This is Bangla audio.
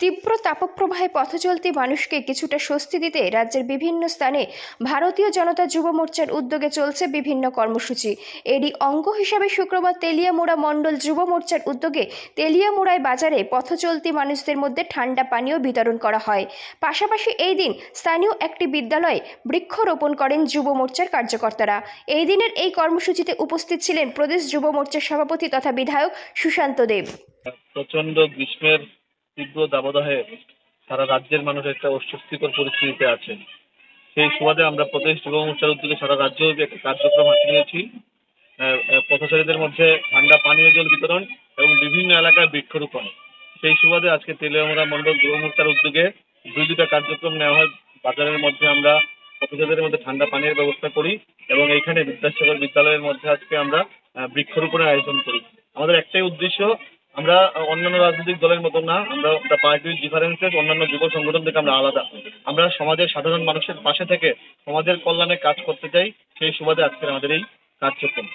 তীব্র তাপপ্রবাহে পথচলতি মানুষকে কিছুটা স্বস্তি দিতে রাজ্যের বিভিন্ন স্থানে ভারতীয় জনতা যুব মোর্চার উদ্যোগে চলছে বিভিন্ন কর্মসূচি। এরই অঙ্গ হিসাবে শুক্রবার তেলিয়ামুড়া মণ্ডল যুব মোর্চার উদ্যোগে তেলিয়ামুড়ায় বাজারে পথচলতি মানুষদের মধ্যে ঠান্ডা পানীয় বিতরণ করা হয়। পাশাপাশি এই দিন স্থানীয় একটি বিদ্যালয়ে বৃক্ষরোপণ করেন যুব মোর্চার কার্যকর্তারা। এই দিনের এই কর্মসূচিতে উপস্থিত ছিলেন প্রদেশ যুব মোর্চার সভাপতি তথা বিধায়ক সুশান্ত দেব। প্রচন্ড গ্রীষ্মের তীব্র দাবদাহে সারা রাজ্যের মানুষ একটা অস্বস্তিকর পরিস্থিতিতে আছে। সেই সুবাদে আমরা প্রদেশ যুব মোর্চার উদ্যোগে সারা রাজ্যব্যাপী একটা কার্যক্রম হাতে নিয়েছি। পথচারীদের মধ্যে ঠান্ডা পানীয় জল বিতরণ এবং বিভিন্ন এলাকায় বৃক্ষরোপণ। সেই সুবাদে আজকে তেলিয়ামুড়া মণ্ডল যুব মোর্চার উদ্যোগে দুইটা কার্যক্রম নেওয়া হয়। বাজারের মধ্যে আমরা পথচারীদের মধ্যে ঠান্ডা পানীয়ের ব্যবস্থা করি এবং এইখানে বিদ্যাসাগর বিদ্যালয়ের মধ্যে আজকে আমরা বৃক্ষরোপণের আয়োজন করি। আমাদের একটাই উদ্দেশ্য, আমরা অন্যান্য রাজনৈতিক দলের মতো না, আমরা পার্টির ডিফারেন্সেস অন্যান্য যুব সংগঠন থেকে আমরা আলাদা। আমরা সমাজের সাধারণ মানুষের পাশে থেকে সমাজের কল্যাণে কাজ করতে চাই। সেই সুবাদে আজকের আমাদের এই কার্যক্রম।